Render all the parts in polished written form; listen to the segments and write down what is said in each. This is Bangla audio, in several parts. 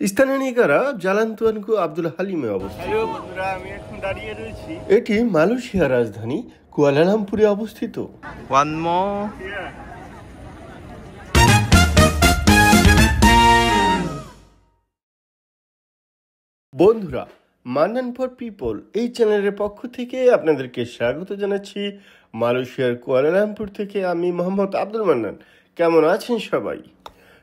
স্থানীয়রা জালান তুয়ানকু আব্দুল হালিমে অবস্থিত। এটি মালয়েশিয়ার রাজধানী কুয়ালালামপুরে অবস্থিত। বন্ধুরা, মান্নান ফর পিপল এই চ্যানেলের পক্ষ থেকে আপনাদেরকে স্বাগত জানাচ্ছি। মালয়েশিয়ার কুয়ালালামপুর থেকে আমি মোহাম্মদ আব্দুল মান্নান। কেমন আছেন সবাই?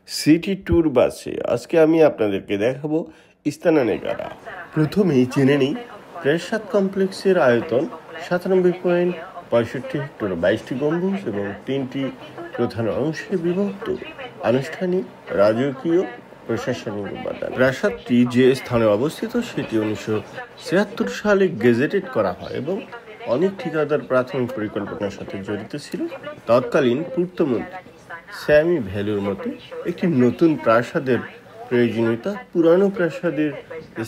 সিটি ট্যুর বাসে আজকে আমি আপনাদেরকে দেখাবো ইস্তানা নেগারা। প্রথমেই জেনে নিই প্রাসাদ কমপ্লেক্সের আয়তন 97.65 হেক্টর, 22টি গম্বুজ এবং 3টি প্রধান অংশে বিভক্ত। আনুষ্ঠানিক, রাজকীয়, প্রশাসনিক উপাদান। প্রাসাদটি যে স্থানে অবস্থিত সেটি 1976 সালে গেজেটেড করা হয় এবং অনেক ঠিকাদার প্রাথমিক পরিকল্পনার সাথে জড়িত ছিল। তৎকালীন পূর্তমন্ত্রী স্যামি ভ্যালুর মতে একটি নতুন প্রাসাদের প্রয়োজনীয়তা পুরানো প্রাসাদের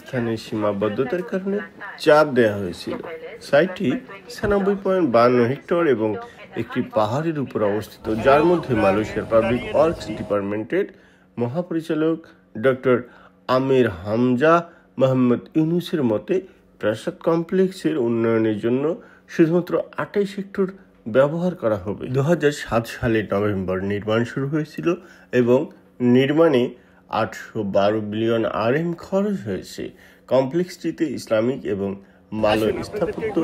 স্থানের সীমাবদ্ধতার কারণে চাপ দেওয়া হয়েছিল। সাইটটি 96.52 হেক্টর এবং একটি পাহাড়ের উপর অবস্থিত, যার মধ্যে মালয়েশিয়ার পাবলিক ওয়ার্কস ডিপার্টমেন্টের মহাপরিচালক ডক্টর আমির হামজা মোহাম্মদ ইউনুসের মতে প্রাসাদ কমপ্লেক্সের উন্নয়নের জন্য শুধুমাত্র 28 হেক্টর ব্যবহার করা হবে। 2007 সালের নভেম্বর নির্মাণ শুরু হয়েছিল এবং নির্মাণে 812 বিলিয়ন RM খরচ হয়েছে। কমপ্লেক্সটিতে ইসলামিক এবং মালয় স্থাপত্য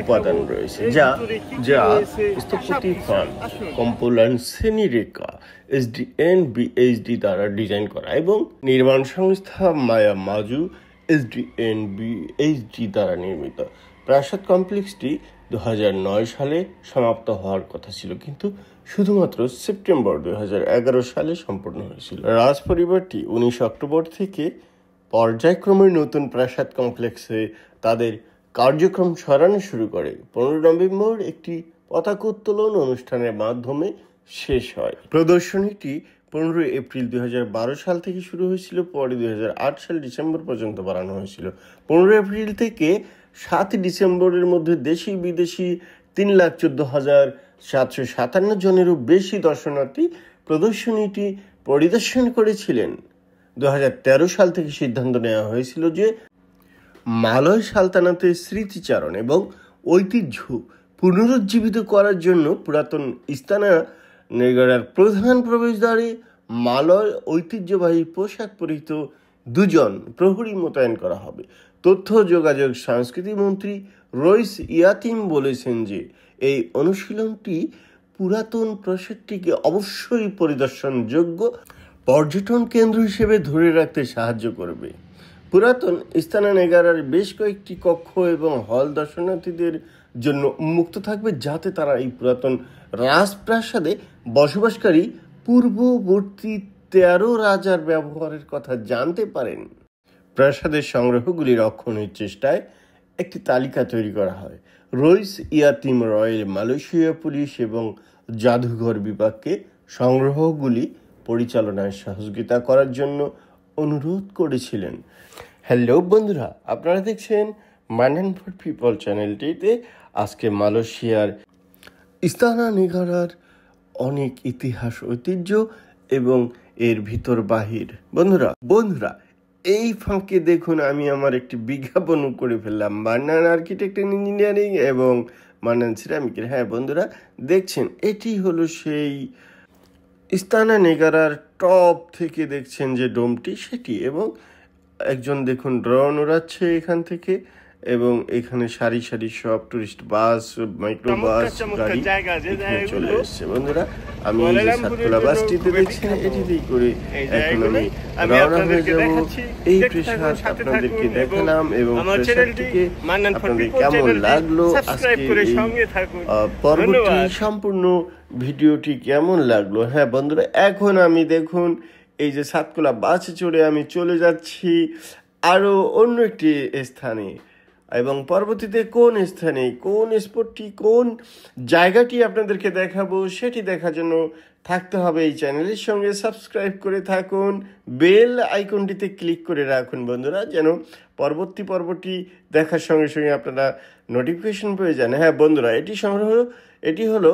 উপাদান রয়েছে, যা স্থপতি ফার্ম কম্পোল্যান্ড সেনিরেকা SDN-BHD দ্বারা ডিজাইন করা এবং নির্মাণ সংস্থা মায়া মাজু SDN-BHD দ্বারা নির্মিত। প্রাসাদ কমপ্লেক্সটি 2009 সালে সমাপ্ত হওয়ার কথা ছিল, কিন্তু শুধুমাত্র সেপ্টেম্বর 2011 সালে সম্পূর্ণ হয়েছিল। রাজ পরিবারটি 19 অক্টোবর থেকে পর্যায়ক্রমে নতুন প্রাসাদ কমপ্লেক্সে তাদের কার্যক্রম সরানো শুরু করে। 15 নভেম্বর একটি পতাকা উত্তোলন অনুষ্ঠানের মাধ্যমে শেষ হয়। প্রদর্শনীটি 15 এপ্রিল 2012 সাল থেকে শুরু হয়েছিল, পরে 2008 সাল ডিসেম্বর পর্যন্ত বাড়ানো হয়েছিল। 15 এপ্রিল থেকে 7 ডিসেম্বরের মধ্যে দেশি বিদেশি 3,14,757 জনেরও বেশি দর্শনার্থী প্রদর্শনীটি পরিদর্শন করেছিলেন। 2013 সাল থেকে সিদ্ধান্ত নেওয়া হয়েছিল যে মালয় সালতানাতের স্মৃতিচারণ এবং ঐতিহ্য পুনরুজ্জীবিত করার জন্য পুরাতন ইস্তানা নেগারার প্রধান প্রবেশদ্বারে মালয় ঐতিহ্যবাহী পোশাক পরিহিত 2 জন প্রহরী মোতায়েন করা হবে। তথ্য যোগাযোগ সংস্কৃতি মন্ত্রী রইস ইয়াতিম বলেছেন যে এই অনুশীলনটি পুরাতন প্রাসাদটিকে অবশ্যই পরিদর্শনযোগ্য পর্যটন কেন্দ্র হিসেবে ধরে রাখতে সাহায্য করবে। পুরাতন ইস্তানা নেগারার বেশ কয়েকটি কক্ষ এবং হল দর্শনার্থীদের জন্য উন্মুক্ত থাকবে, যাতে তারা এই পুরাতন রাজপ্রাসাদে বসবাসকারী পূর্ববর্তী 13 রাজার ব্যবহারের কথা জানতে পারেন। প্রাসাদের সংগ্রহগুলি রক্ষণের চেষ্টায় একটি তালিকা তৈরি করা হয়। রইস ইয়াতিম রয়্যাল মালয়েশিয়া পুলিশ এবং জাদুঘর বিভাগকে সংগ্রহগুলি পরিচালনায় সহযোগিতা করার জন্য অনুরোধ করেছিলেন। হ্যালো বন্ধুরা, আপনারা দেখছেন মান্নান ফর পিপল চ্যানেলটিতে। আজকে মালয়েশিয়ার ইস্তানা নেগারার অনেক ইতিহাস, ঐতিহ্য এবং এর ভিতর বাহির। বন্ধুরা এই ফাঁকে দেখুন, আমি আমার একটি বিজ্ঞাপন করে ফেললাম মান্নান আর্কিটেক্ট অ্যান্ড ইঞ্জিনিয়ারিং এবং মান্নান সিরামিকের। হ্যাঁ বন্ধুরা, দেখছেন এটি হলো সেই ইস্তানা নেগারার টপ থেকে দেখছেন যে ডোমটি, সেটি। এবং একজন দেখুন ড্রোন উড়াচ্ছে এখান থেকে, এবং এখানে সারি সারি সব টুরিস্ট বাস, মাইক্রো বাস গাড়ি চলে এসছে। বন্ধুরা, আমি এই যে সাততলা বাসটিতে দেখছেন, এটিতেই করে এখন আমি রওনা হয়ে যাব। এই প্রাসাদ আপনাদেরকে দেখালাম এবং প্রাসাদটিকে আপনাদের কেমন লাগলো, আজকে পরবর্তী সম্পূর্ণ ভিডিওটি কেমন লাগলো। হ্যাঁ বন্ধুরা, এখন আমি দেখুন এই যে সাততলা বাসে চড়ে আমি চলে যাচ্ছি আরো অন্য একটি স্থানে, এবং পরবর্তীতে কোন স্থানে, কোন স্পটটি, কোন জায়গাটি আপনাদেরকে দেখাবো সেটি দেখার জন্য থাকতে হবে এই চ্যানেলের সঙ্গে। সাবস্ক্রাইব করে থাকুন, বেল আইকনটিতে ক্লিক করে রাখুন বন্ধুরা, যেন পরবর্তী দেখার সঙ্গে সঙ্গে আপনারা নোটিফিকেশন পেয়ে যান। হ্যাঁ বন্ধুরা, এটি হলো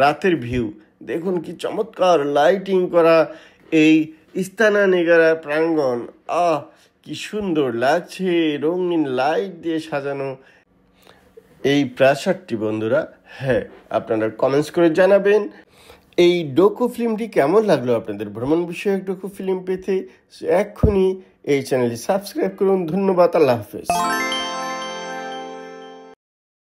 রাতের ভিউ। দেখুন কি চমৎকার লাইটিং করা এই ইস্তানা নেগারা প্রাঙ্গণ, কি সুন্দর লাগছে, রঙিন লাইট দিয়ে সাজানো এই প্রাসাদটি। বন্ধুরা, হ্যাঁ, আপনারা কমেন্টস করে জানাবেন এই ডোকু ফিল্মটি কেমন লাগলো আপনাদের। ভ্রমণ বিষয়ক ডোকু ফিল্ম পেতে এক্ষুনি এই চ্যানেলটি সাবস্ক্রাইব করুন। ধন্যবাদ, আল্লাহ হাফেজ।